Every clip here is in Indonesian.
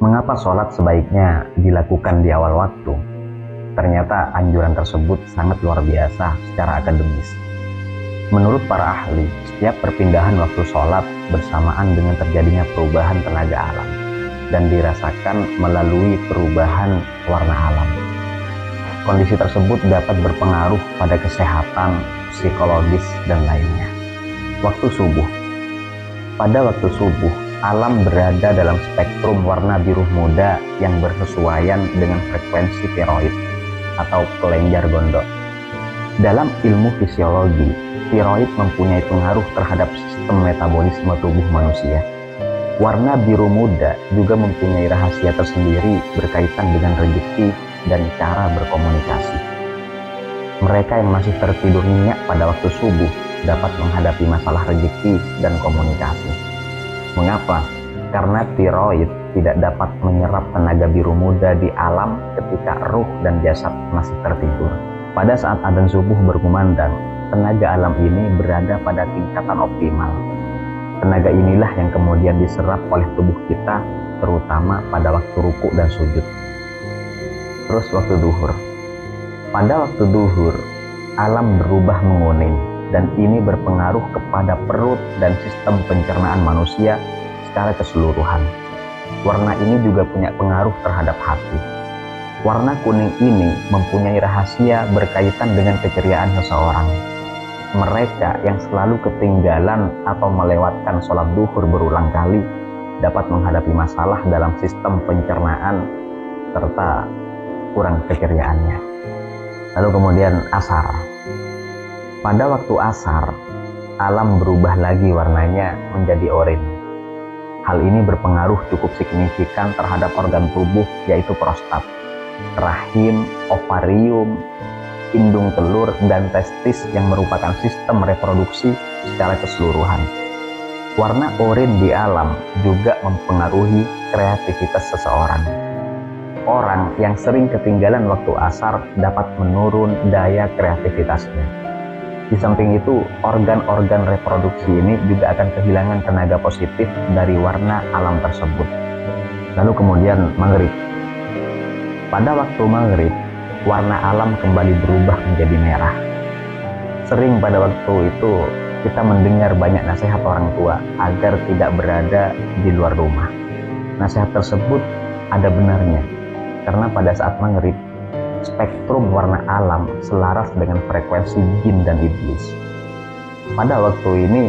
Mengapa sholat sebaiknya dilakukan di awal waktu? Ternyata anjuran tersebut sangat luar biasa secara akademis. Menurut para ahli, setiap perpindahan waktu sholat bersamaan dengan terjadinya perubahan tenaga alam dan dirasakan melalui perubahan warna alam. Kondisi tersebut dapat berpengaruh pada kesehatan, psikologis, dan lainnya. Waktu subuh. Pada waktu subuh, alam berada dalam spektrum warna biru muda yang bersesuaian dengan frekuensi tiroid atau kelenjar gondok. Dalam ilmu fisiologi, tiroid mempunyai pengaruh terhadap sistem metabolisme tubuh manusia. Warna biru muda juga mempunyai rahasia tersendiri berkaitan dengan rezeki dan cara berkomunikasi. Mereka yang masih tertidur nyenyak pada waktu subuh dapat menghadapi masalah rezeki dan komunikasi. Mengapa? Karena tiroid tidak dapat menyerap tenaga biru muda di alam ketika ruh dan jasad masih tertidur. Pada saat adzan subuh berkumandang, tenaga alam ini berada pada tingkatan optimal. Tenaga inilah yang kemudian diserap oleh tubuh kita, terutama pada waktu ruku dan sujud. Terus waktu duhur. Pada waktu duhur, alam berubah menguning, dan ini berpengaruh kepada perut dan sistem pencernaan manusia secara keseluruhan. Warna ini juga punya pengaruh terhadap hati. Warna kuning ini mempunyai rahasia berkaitan dengan keceriaan seseorang. Mereka yang selalu ketinggalan atau melewatkan sholat duhur berulang kali dapat menghadapi masalah dalam sistem pencernaan serta kurang keceriaannya. Lalu kemudian asar. Pada waktu asar, alam berubah lagi warnanya menjadi oranye. Hal ini berpengaruh cukup signifikan terhadap organ tubuh, yaitu prostat, rahim, ovarium, indung telur, dan testis yang merupakan sistem reproduksi secara keseluruhan. Warna oranye di alam juga mempengaruhi kreativitas seseorang. Orang yang sering ketinggalan waktu asar dapat menurun daya kreativitasnya. Di samping itu, organ-organ reproduksi ini juga akan kehilangan tenaga positif dari warna alam tersebut. Lalu kemudian maghrib. Pada waktu maghrib, warna alam kembali berubah menjadi merah. Sering pada waktu itu kita mendengar banyak nasihat orang tua agar tidak berada di luar rumah. Nasihat tersebut ada benarnya, karena pada saat maghrib, spektrum warna alam selaras dengan frekuensi jin dan iblis. Pada waktu ini,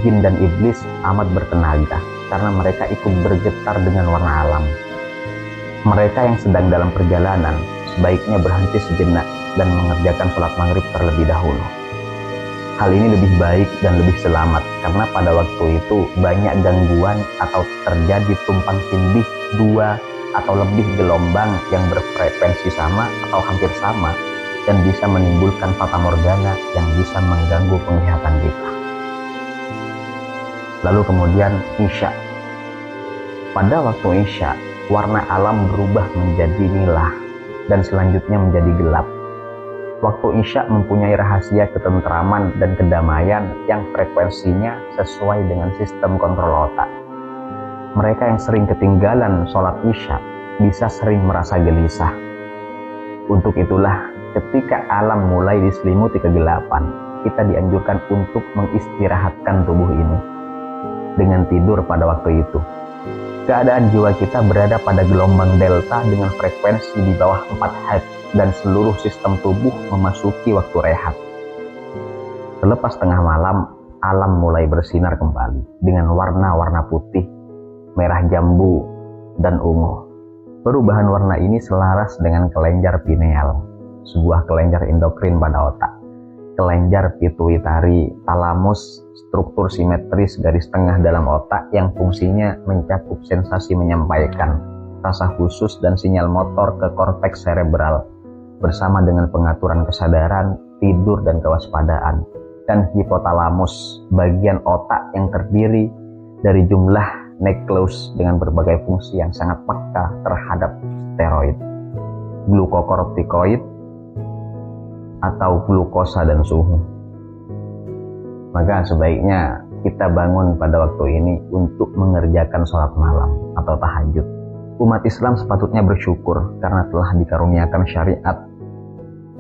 jin dan iblis amat bertenaga karena mereka ikut bergetar dengan warna alam. Mereka yang sedang dalam perjalanan sebaiknya berhenti sejenak dan mengerjakan sholat maghrib terlebih dahulu. Hal ini lebih baik dan lebih selamat karena pada waktu itu banyak gangguan atau terjadi tumpang tindih dua atau lebih gelombang yang berfrekuensi sama atau hampir sama dan bisa menimbulkan fata morgana yang bisa mengganggu penglihatan kita. Lalu kemudian isya. Pada waktu isya, warna alam berubah menjadi nilah dan selanjutnya menjadi gelap. Waktu isya mempunyai rahasia ketentraman dan kedamaian yang frekuensinya sesuai dengan sistem kontrol otak. Mereka yang sering ketinggalan sholat isya bisa sering merasa gelisah. Untuk itulah, ketika alam mulai diselimuti kegelapan, kita dianjurkan untuk mengistirahatkan tubuh ini dengan tidur pada waktu itu. Keadaan jiwa kita berada pada gelombang delta dengan frekuensi di bawah 4 Hz dan seluruh sistem tubuh memasuki waktu rehat. Selepas tengah malam, alam mulai bersinar kembali dengan warna-warna putih, merah jambu, dan ungu. Perubahan warna ini selaras dengan kelenjar pineal, sebuah kelenjar endokrin pada otak. Kelenjar pituitari talamus, struktur simetris garis tengah dalam otak yang fungsinya mencakup sensasi menyampaikan, rasa khusus dan sinyal motor ke korteks cerebral, bersama dengan pengaturan kesadaran, tidur dan kewaspadaan. Dan hipotalamus, bagian otak yang terdiri dari jumlah nukleus dengan berbagai fungsi yang sangat peka terhadap steroid, glukokortikoid, atau glukosa dan suhu. Maka sebaiknya kita bangun pada waktu ini untuk mengerjakan sholat malam atau tahajud. Umat Islam sepatutnya bersyukur karena telah dikaruniakan syariat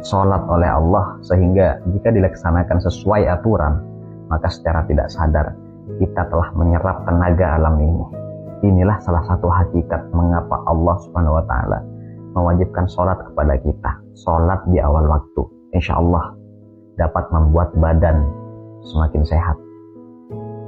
sholat oleh Allah, sehingga jika dilaksanakan sesuai aturan, maka secara tidak sadar kita telah menyerap tenaga alam ini. Inilah salah satu hakikat mengapa Allah Subhanahu wa Ta'ala mewajibkan sholat kepada kita. Sholat di awal waktu, insya Allah dapat membuat badan semakin sehat.